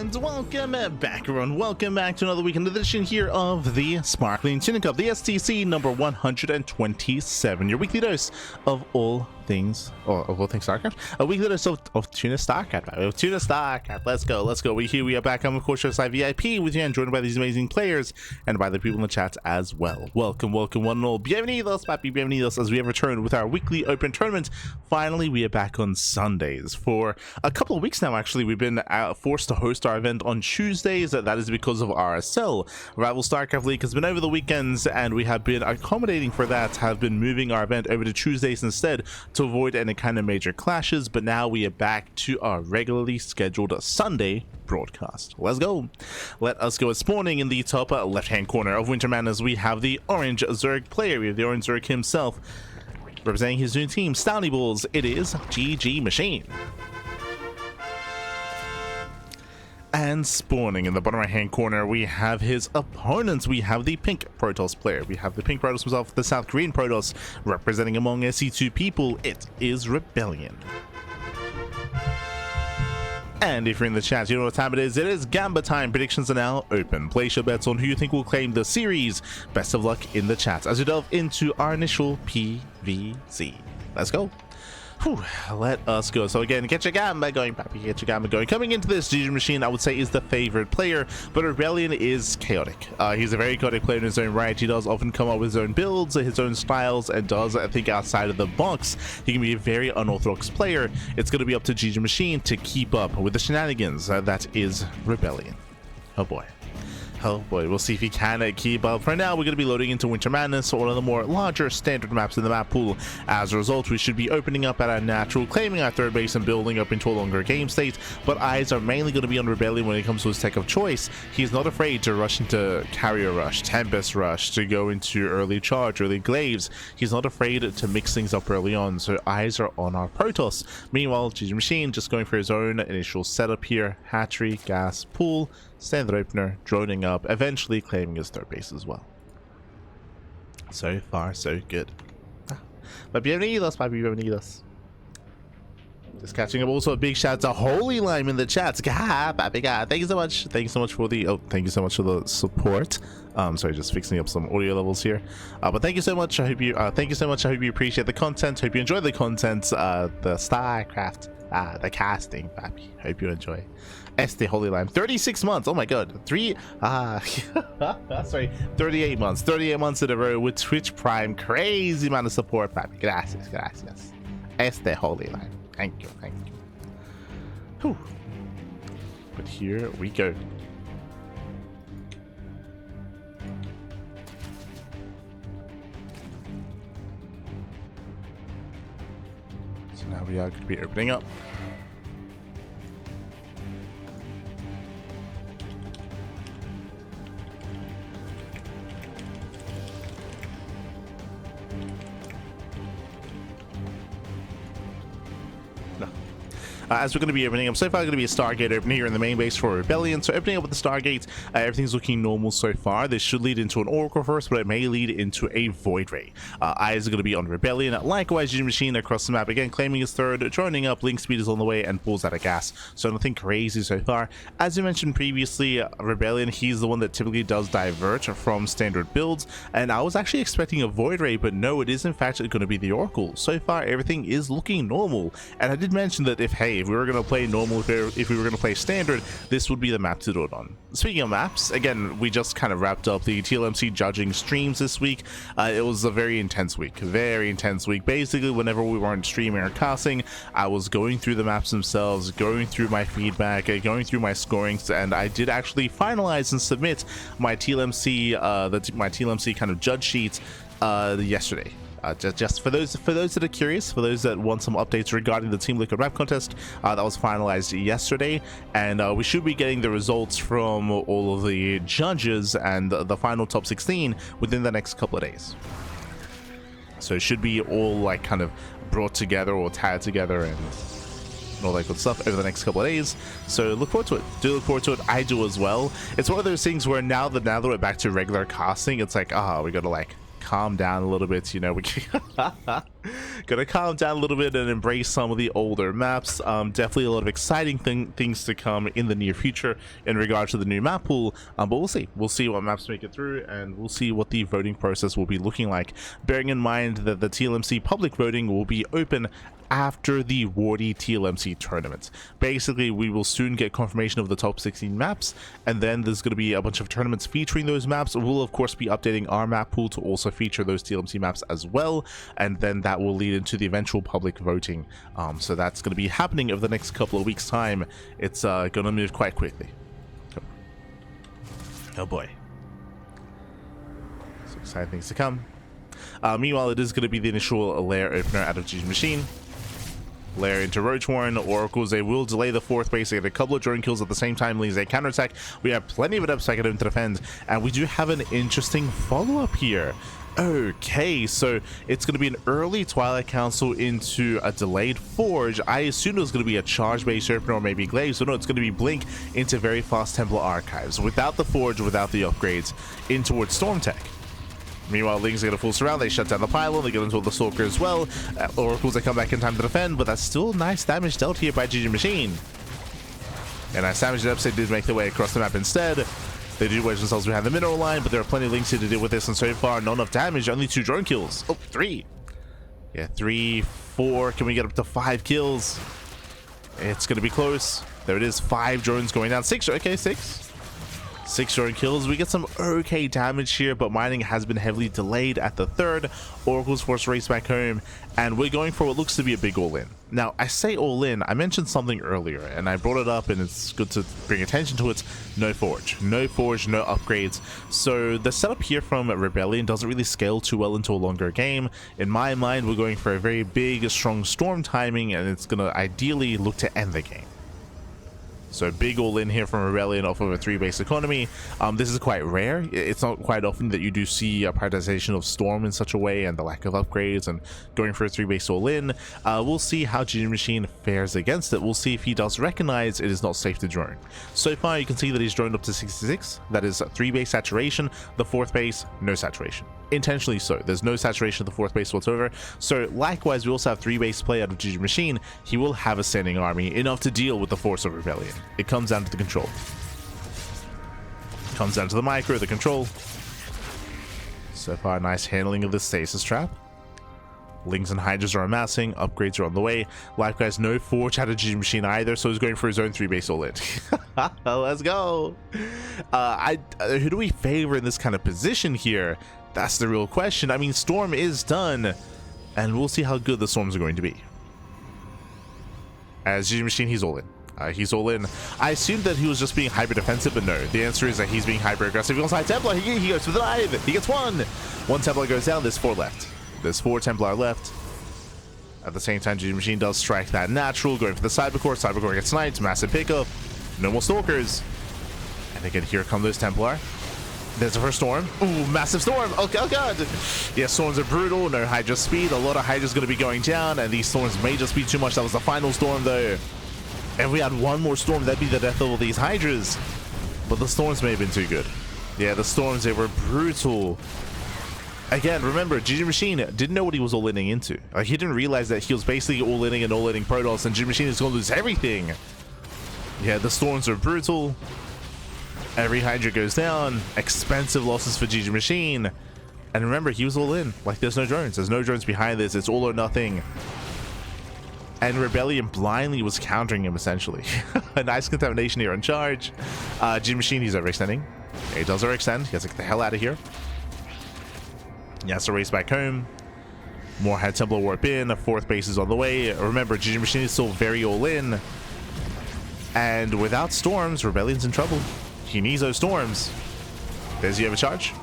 And welcome back, everyone. Welcome back to another weekend edition here of the Sparkling Tuna Cup, the STC number 127, your weekly dose of all things, of all things StarCraft, a weekly dose of Tuna StarCraft. Tuna StarCraft. Let's go. We are back. I'm of course your ZvP with you, and joined by these amazing players and by the people in the chat as well. Welcome, one and all. Bienvenidos, papi, bienvenidos, as we have returned with our weekly open tournament. Finally, we are back on Sundays. For a couple of weeks now, actually, we've been forced to host our event on Tuesdays. That is because of RSL. Rival StarCraft League has been over the weekends, and we have been accommodating for that, have been moving our event over to Tuesdays instead to avoid any kind of major clashes. But now we are back to our regularly scheduled Sunday broadcast. Let's go. Let us go. Spawning in the top left hand corner of Winter Madness, we have the orange Zerg player. We have the orange Zerg himself representing his new team, Stowny Bulls. It is GgMaChine. And spawning in the bottom right hand corner, we have his opponents. We have the pink Protoss player. We have the pink Protoss himself, the South Korean Protoss, representing among SC2 people. It is ReBellioN. And if you're in the chat, you know what time it is. It is Gamba time. Predictions are now open. Place your bets on who you think will claim the series. Best of luck in the chat as we delve into our initial PVZ. Let's go. Whew, let us go. So again, get your Gamba going, papi, get your Gamba going. Coming into this, GgMaChine, I would say, is the favorite player, but ReBellioN is chaotic. He's a very chaotic player in his own right. He does often come up with his own builds, his own styles, and does, I think, outside of the box. He can be a very unorthodox player. It's going to be up to GgMaChine to keep up with the shenanigans. That is ReBellioN. Oh boy. Oh boy, we'll see if he can keep up. For now, we're going to be loading into Winter Madness, one of the more larger standard maps in the map pool. As a result, we should be opening up at our natural, claiming our third base, and building up into a longer game state. But eyes are mainly going to be on ReBellioN when it comes to his tech of choice. He's not afraid to rush into Carrier Rush, Tempest Rush, to go into early charge, early glaives. He's not afraid to mix things up early on, so eyes are on our Protoss. Meanwhile, GgMaChine just going for his own initial setup here. Hatchery, gas, pool, standard opener, droning up, eventually claiming his third base as well. So far, so good. But bienvenidos, papi, bienvenidos. Just catching up. Also, a big shout out to Holy Lime in the chat. Papi, God, thank you so much. Thank you so much for the thank you so much for the support. Sorry, just fixing up some audio levels here. But thank you so much. I hope you thank you so much. I hope you appreciate the content. Hope you enjoy the content. The StarCraft, the casting, papi. Hope you enjoy. Este Holy Lime, 36 months. Oh my god, sorry, 38 months. 38 months in a row with Twitch Prime. Crazy amount of support, papi. Gracias. Este Holy Lime. Thank you. Whew. But here we go. So now we are going to be opening up. As we're going to be opening up, so far going to be a Stargate opening here in the main base for ReBellioN. So opening up with the Stargate, everything's looking normal so far. This should lead into an Oracle first, but it may lead into a Void Ray. Eyes are going to be on ReBellioN. Likewise, GgMaChine across the map, again claiming his third, joining up, link speed is on the way, and pulls out of gas. So nothing crazy so far. As you mentioned previously, ReBellioN, he's the one that typically does divert from standard builds, and I was actually expecting a Void Ray, but no, it is in fact going to be the Oracle. So far, everything is looking normal, and I did mention that if we were going to play normal, if we were going to play standard, this would be the map to do it on. Speaking of maps, again, we just kind of wrapped up the TLMC judging streams this week. It was a very intense week. Basically, whenever we weren't streaming or casting, I was going through the maps themselves, going through my feedback, going through my scorings, and I did actually finalize and submit my TLMC, my TLMC kind of judge sheets yesterday. Just for those that are curious, for those that want some updates regarding the Team Liquid Rap contest, that was finalized yesterday, and we should be getting the results from all of the judges and the final top 16 within the next couple of days. So it should be all like kind of brought together or tied together and all that good stuff over the next couple of days. So look forward to it. Do look forward to it. I do as well. It's one of those things where now that we're back to regular casting, it's like, we gotta like calm down a little bit, you know. Gonna calm down a little bit and embrace some of the older maps. Definitely a lot of exciting things to come in the near future in regard to the new map pool, but we'll see what maps make it through, and we'll see what the voting process will be looking like, bearing in mind that the TLMC public voting will be open after the Wardy TLMC tournament. Basically, we will soon get confirmation of the top 16 maps, and then there's going to be a bunch of tournaments featuring those maps. We'll of course be updating our map pool to also feature those TLMC maps as well, and then that will lead into the eventual public voting. So that's going to be happening over the next couple of weeks time. It's going to move quite quickly. Oh boy, some exciting things to come. Meanwhile, it is going to be the initial lair opener out of GgMaChine. Lair into Roachhorn. Oracles, they will delay the fourth base. They get a couple of drone kills at the same time, leads a counterattack. We have plenty of it up so I can to defend, and we do have an interesting follow-up here. Okay, so it's going to be an early Twilight Council into a delayed Forge. I assumed it was going to be a charge-based opener or maybe Glaive, so no, it's going to be Blink into very fast Templar Archives. Without the Forge, without the upgrades, in towards Storm Tech. Meanwhile, Lings get a full surround, they shut down the pylon, they get into the Stalker as well. Oracles, they come back in time to defend, but that's still nice damage dealt here by GgMaChine. And nice damage dealt, they did make their way across the map instead. They do wedge themselves behind the mineral line, but there are plenty of Lings here to deal with this, and so far, not enough damage, only 2 drone kills. Oh, 3. Yeah, 3, 4, can we get up to 5 kills? It's going to be close. There it is, 5 drones going down, 6, okay, 6. 6 drone kills. We get some okay damage here, but mining has been heavily delayed at the 3rd. Oracle's forced race back home, and we're going for what looks to be a big all-in. Now, I say all-in, I mentioned something earlier, and I brought it up, and it's good to bring attention to it. No Forge. No Forge, no upgrades. So the setup here from ReBellioN doesn't really scale too well into a longer game. In my mind, we're going for a very big, strong Storm timing, and it's going to ideally look to end the game. So big all-in here from ReBellioN off of a 3-base economy. This is quite rare. It's not quite often that you do see a prioritization of Storm in such a way, and the lack of upgrades and going for a 3-base all-in. We'll see how GgMaChine fares against it. We'll see if he does recognize it is not safe to drone. So far, you can see that he's droned up to 66. That is 3-base saturation. The 4th base, no saturation. Intentionally so. There's no saturation of the 4th base whatsoever. So likewise, we also have 3-base play out of GgMaChine. He will have a standing army, enough to deal with the force of ReBellioN. It comes down to the control. It comes down to the micro, the control. So far, nice handling of the stasis trap. Lings and Hydras are amassing. Upgrades are on the way. Likewise, no Forge out of GgMaChine either, so he's going for his own 3-base all-in. Let's go. Who do we favor in this kind of position here? That's the real question. I mean, Storm is done, and we'll see how good the Storms are going to be. As GgMaChine, he's all in. He's all in. I assumed that he was just being hyper defensive, but no. The answer is that he's being hyper aggressive. He goes high Templar. He goes for the dive. He gets 1. 1 Templar goes down. There's 4 left. There's 4 Templar left. At the same time, GgMaChine does strike that natural, going for the Cybercore. Cybercore gets sniped. Massive pickup. No more Stalkers. And again, here come those Templar. There's the first Storm. Ooh, massive Storm. Oh god. Yeah, Storms are brutal. No Hydra speed. A lot of Hydra's going to be going down, and these Storms may just be too much. That was the final Storm, though. If we had one more Storm, that'd be the death of all these Hydras. But the Storms may have been too good. Yeah, the Storms, they were brutal. Again, remember, GgMaChine didn't know what he was all-inning into. Like, he didn't realize that he was basically all-inning and all-inning Protoss, and GgMaChine is going to lose everything. Yeah, the Storms are brutal. Every Hydra goes down. Expensive losses for GgMaChine. And remember, he was all-in. Like, there's no drones. There's no drones behind this. It's all or nothing. And ReBellioN blindly was countering him, essentially. A nice contamination here on charge. GgMaChine, he's overextending. He does overextend. He has to get the hell out of here. He has to race back home. More Head Templar warp in. A 4th base is on the way. Remember, GgMaChine is still very all-in. And without Storms, ReBellion's in trouble. He needs those Storms. Does he have a charge?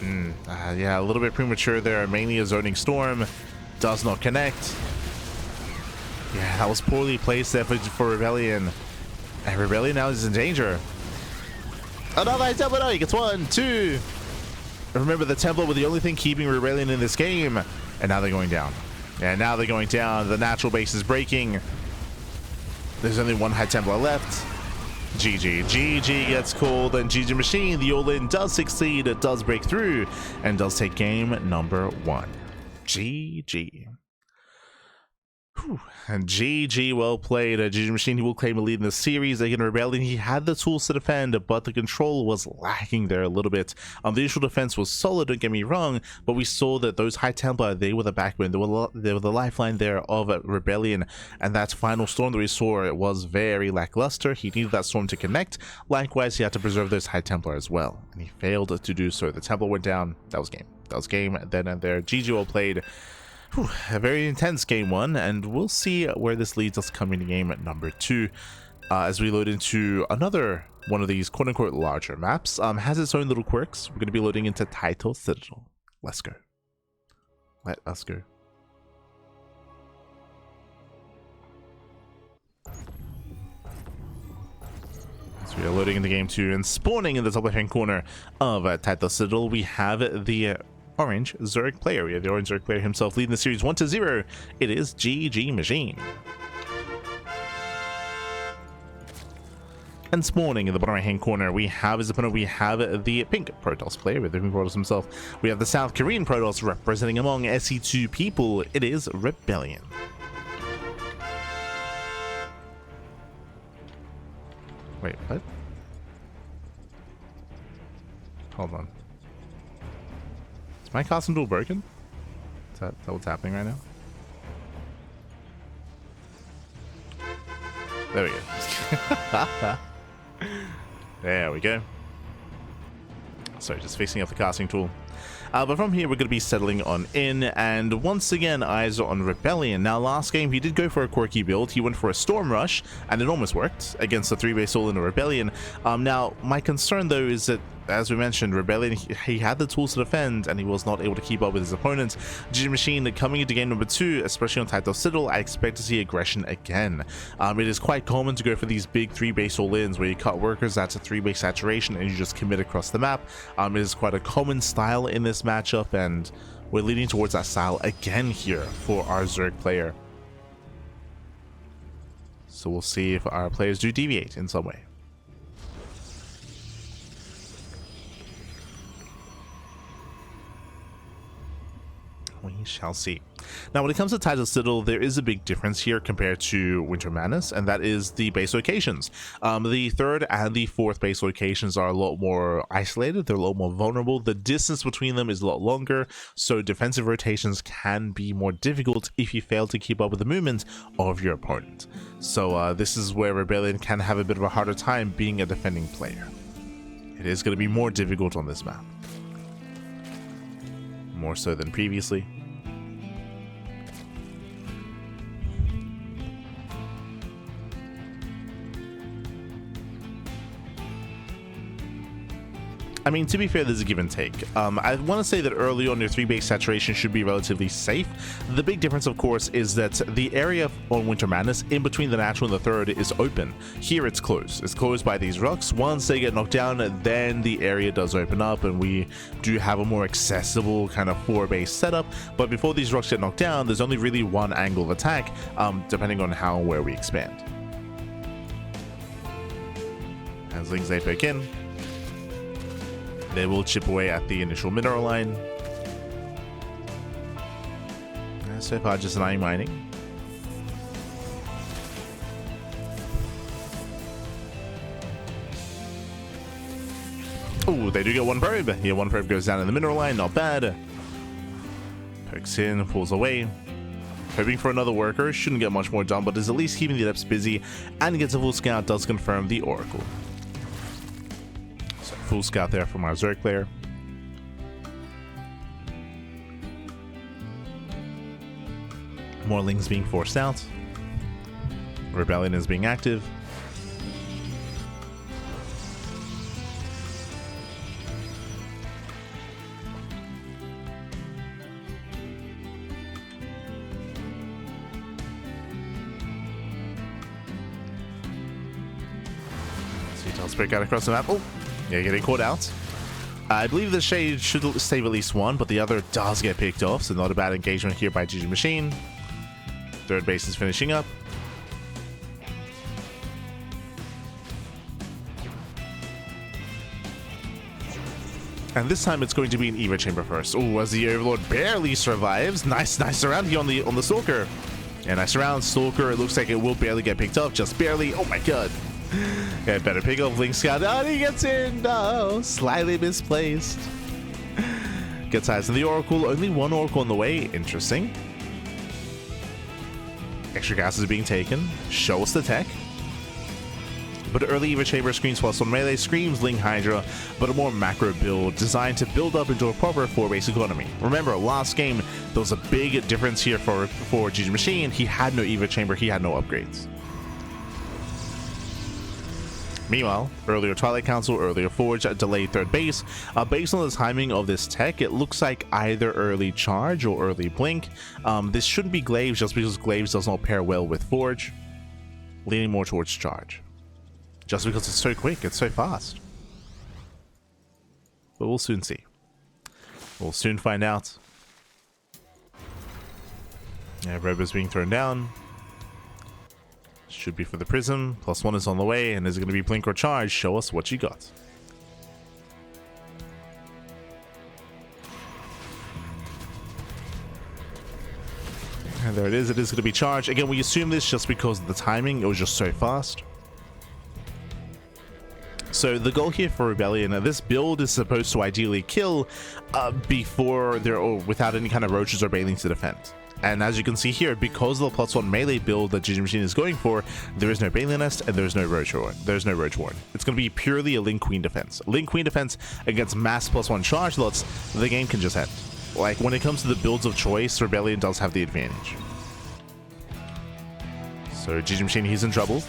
Yeah, a little bit premature there. Mainly a zoning Storm. Does not connect. Yeah, that was poorly placed there for ReBellioN. And ReBellioN now is in danger. Another Templar. No, he gets 1, 2. Remember, the Templar were the only thing keeping ReBellioN in this game. And now they're going down. And now they're going down. The natural base is breaking. There's only 1 High Templar left. GG gets called, and GgMaChine, the all-in does succeed. It does break through and does take game number 1. GG. And GG, well played. GgMaChine, he will claim a lead in the series. Again, ReBellioN, he had the tools to defend, but the control was lacking there a little bit. The initial defense was solid, don't get me wrong, but we saw that those High Templar, they were the backbone, they were the lifeline there of ReBellioN, and that final storm that we saw, it was very lackluster. He needed that storm to connect. Likewise, he had to preserve those High Templar as well, and he failed to do so. The Templar went down. That was game. That was game then and there. GG, well played. A very intense game one, and we'll see where this leads us coming to game number 2 as we load into another one of these quote-unquote larger maps. Has its own little quirks. We're going to be loading into Title Citadel. Let's go. Let us go. So we are loading into game 2, and spawning in the top left-hand corner of Title Citadel, we have the orange Zerg player. We have the orange Zerg player himself leading the series 1-0. It is GgMaChine. And spawning in the bottom right hand corner, we have his opponent. We have the pink Protoss player with the pink Protoss himself. We have the South Korean Protoss representing among SE2 people. It is ReBellioN. Wait, what? Hold on. My custom duel broken? Is that what's happening right now? There we go. There we go. So just fixing up the casting tool. But from here, we're going to be settling on in, and once again, eyes on ReBellioN. Now, last game, he did go for a quirky build. He went for a Storm Rush, and it almost worked against the 3-base all in ReBellioN. Now, my concern, though, is that, as we mentioned, ReBellioN, he had the tools to defend, and he was not able to keep up with his opponents. GgMaChine, coming into game number 2, especially on Title Citadel, I expect to see aggression again. It is quite common to go for these big 3-base all-ins, where you cut workers at a 3-base saturation, and you just commit across the map. It is quite a common style in this matchup, and we're leading towards that style again here for our Zerg player. So we'll see if our players do deviate in some way. We shall see. Now, when it comes to Title Citadel, there is a big difference here compared to Winter Madness, and that is the base locations. The 3rd and the 4th base locations are a lot more isolated. They're a lot more vulnerable. The distance between them is a lot longer, so defensive rotations can be more difficult if you fail to keep up with the movement of your opponent. So this is where ReBellioN can have a bit of a harder time being a defending player. It is going to be more difficult on this map. More so than previously. I mean, to be fair, there's a give and take. I want to say that early on, your 3-base saturation should be relatively safe. The big difference, of course, is that the area on Winter Madness in between the natural and the 3rd is open. Here, it's closed. It's closed by these rocks. Once they get knocked down, then the area does open up, and we do have a more accessible kind of 4-base setup. But before these rocks get knocked down, there's only really one angle of attack, depending on how and where we expand. As Lings they pick in. They will chip away at the initial mineral line. So far, just an mining. Oh, they do get one probe. Yeah, one probe goes down in the mineral line. Not bad. Pokes in, pulls away. Hoping for another worker. Shouldn't get much more done, but is at least keeping the adepts busy. And gets a full scout. Does confirm the Oracle. Full scout there from our Zerg player. More Lings being forced out. ReBellioN is being active. So you break out across the map. Oh! Yeah, getting caught out. I believe the Shade should save at least one, but the other does get picked off, so not a bad engagement here by GgMaChine. 3rd base is finishing up. And this time it's going to be an Evo Chamber first. Oh, as the Overlord barely survives. Nice round here on the Stalker. Yeah, nice round. Stalker, it looks like it will barely get picked up. Just barely. Oh my god. Yeah, better pick up Link Scout. Oh, he gets in. No, slightly misplaced. Gets eyes on the Oracle. Only one Oracle on the way. Interesting. Extra gas is being taken. Show us the tech. But early Evo Chamber screens +1 melee, screams Link Hydra, but a more macro build designed to build up into a proper 4-base economy. Remember, last game, there was a big difference here for GgMaChine. He had no Evo Chamber, he had no upgrades. Meanwhile, earlier Twilight Council, earlier Forge, delayed 3rd base. Based on the timing of this tech, it looks like either early Charge or early Blink. This shouldn't be Glaives just because Glaives does not pair well with Forge. Leaning more towards Charge. Just because it's so quick, it's so fast. But we'll soon see. We'll soon find out. Yeah, Robo's being thrown down. Should be for the Prism. +1 is on the way, and is it going to be Blink or Charge? Show us what you got. And there it is. It is going to be Charge. Again, we assume this just because of the timing. It was just so fast. So the goal here for ReBellioN, this build is supposed to ideally kill before there or without any kind of roaches or bailings to defend. And as you can see here, because of the +1 melee build that GgMaChine is going for, there is no Bailey Nest and there's no Roach Warden. There's no Roach Warden. It's going to be purely a Link Queen defense. Link Queen defense against mass +1 charge lots, the game can just end. Like, when it comes to the builds of choice, ReBellioN does have the advantage. So GgMaChine, he's in trouble.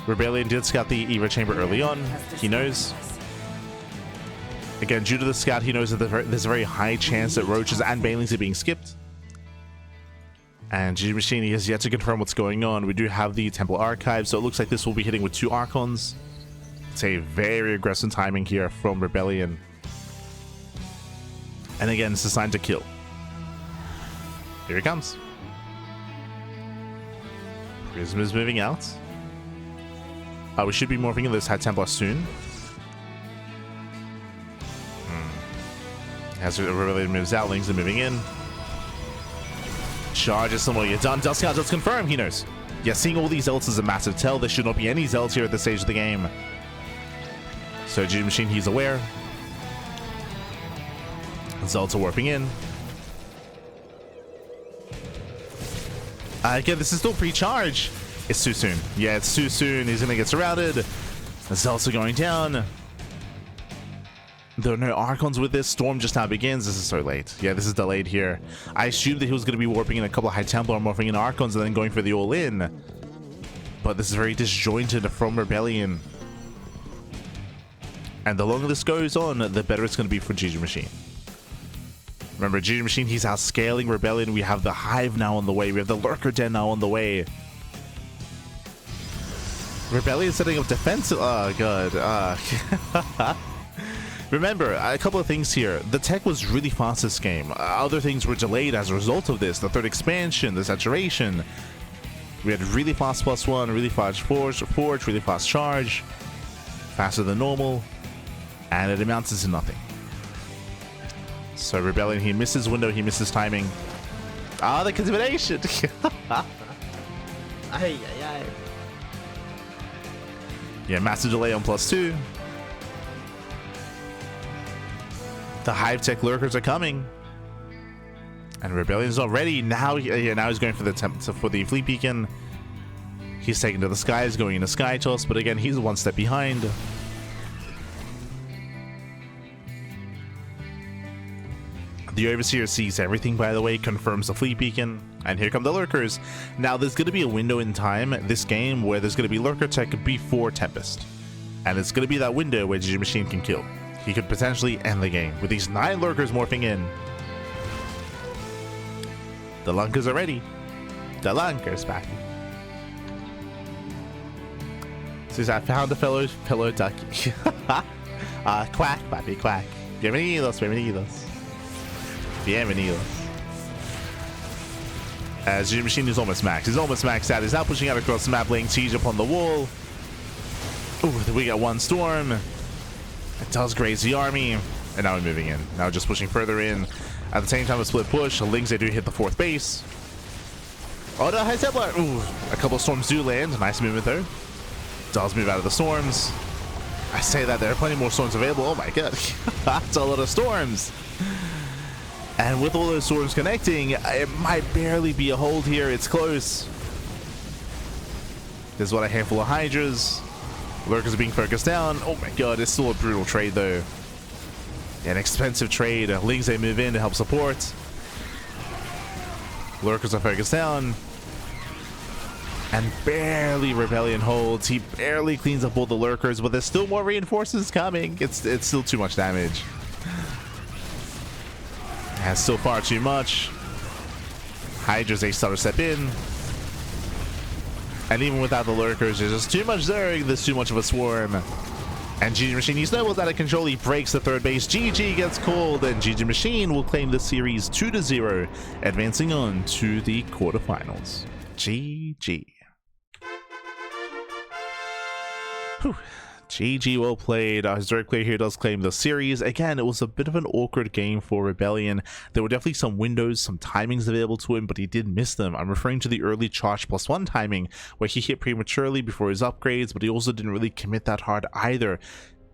ReBellioN did scout the Evo Chamber early on. He knows. Again, due to the scout, he knows that there's a very high chance that roaches and bailings are being skipped. And GgMaChine has yet to confirm what's going on. We do have the Temple Archive, so it looks like this will be hitting with 2 Archons. It's a very aggressive timing here from ReBellioN. And again, it's designed to kill. Here he comes. Prism is moving out. We should be morphing in this High Templar soon. As ReBellioN moves out, Lings are moving in. Charge is somewhat get done. Dust Scout does confirm, he knows. Yeah, seeing all these Zealots is a massive tell. There should not be any Zealots here at this stage of the game. So GgMaChine, he's aware. Zealots are warping in. Again, this is still pre-charge. It's too soon. Yeah, it's too soon. He's gonna get surrounded. The Zealots are going down. There are no Archons with this. Storm just now begins. This is so late. Yeah, this is delayed here. I assumed that he was going to be warping in a couple of High Templar, morphing in Archons, and then going for the all-in. But this is very disjointed from ReBellioN. And the longer this goes on, the better it's going to be for GgMaChine. Remember, GgMaChine, he's outscaling ReBellioN. We have the Hive now on the way. We have the Lurker Den now on the way. ReBellioN setting up defensive. Oh, god. Remember, a couple of things here. The tech was really fast this game. Other things were delayed as a result of this. The 3rd expansion, the saturation. We had really fast +1, really fast forge, really fast charge. Faster than normal. And it amounts to nothing. So ReBellioN, he misses window, he misses timing. Ah, the contamination! Yeah, massive delay on +2. The Hive Tech Lurkers are coming. And ReBellion's already now. Yeah, now he's going for the Fleet Beacon. He's taken to the skies, going into Sky Toss, but again, he's 1 step behind. The Overseer sees everything, by the way, confirms the Fleet Beacon, and here come the Lurkers. Now, there's going to be a window in time, this game, where there's going to be Lurker Tech before Tempest. And it's going to be that window where GgMaChine can kill. He could potentially end the game with these 9 Lurkers morphing in. The Lunkers are ready. The Lunkers back. Says I found a fellow ducky. Quack, papi, quack. Bienvenidos, bienvenidos. Bienvenidos. As GgMaChine is almost maxed. He's almost maxed out. He's now pushing out across the map, laying siege upon the wall. Ooh, we got 1 Storm. It does graze the army, and now we're moving in. Now just pushing further in. At the same time, a split push. Lings, they do hit the 4th base. Oh no, High Templar! Ooh, a couple of storms do land. Nice movement though. Does move out of the storms. I say that there are plenty more storms available. Oh my god, that's a lot of storms. And with all those storms connecting, it might barely be a hold here. It's close. There's what, a handful of Hydras. Lurkers are being focused down. Oh my god, it's still a brutal trade though. An expensive trade. Lings, they move in to help support. Lurkers are focused down. And barely ReBellioN holds. He barely cleans up all the Lurkers, but there's still more reinforcements coming. It's still too much damage. That's still far too much. Hydras, they start to step in. And even without the Lurkers, there's just too much Zerg. There's too much of a swarm. And GgMaChine, he snowballs out of control. He breaks the 3rd base. GG gets called, and GgMaChine will claim the series 2-0, advancing on to the quarterfinals. GG. Whew. GG, well played. His direct player here does claim the series. Again, it was a bit of an awkward game for ReBellioN. There were definitely some windows, some timings available to him, but he did miss them. I'm referring to the early charge +1 timing, where he hit prematurely before his upgrades, but he also didn't really commit that hard either.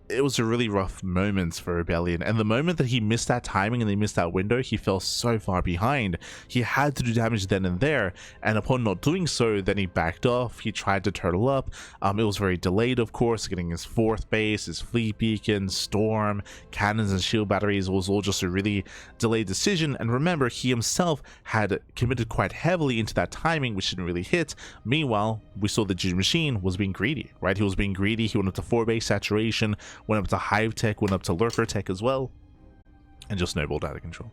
It was a really rough moment for ReBellioN, and the moment that he missed that timing and they missed that window, he fell so far behind. He had to do damage then and there, and upon not doing so, then he backed off. He tried to turtle up. It was very delayed, of course, getting his 4th base, his fleet beacon, storm, cannons, and shield batteries was all just a really delayed decision. And remember, he himself had committed quite heavily into that timing, which didn't really hit. Meanwhile, we saw that GgMaChine was being greedy, right? He was being greedy. He went up to 4 base saturation, went up to Hive Tech, went up to Lurker Tech as well, and just snowballed out of control.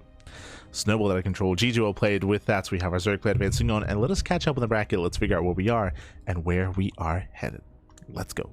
Snowballed out of control. GG, well played. With that, we have our Zerg play advancing on, and let us catch up in the bracket. Let's figure out where we are and where we are headed. Let's go.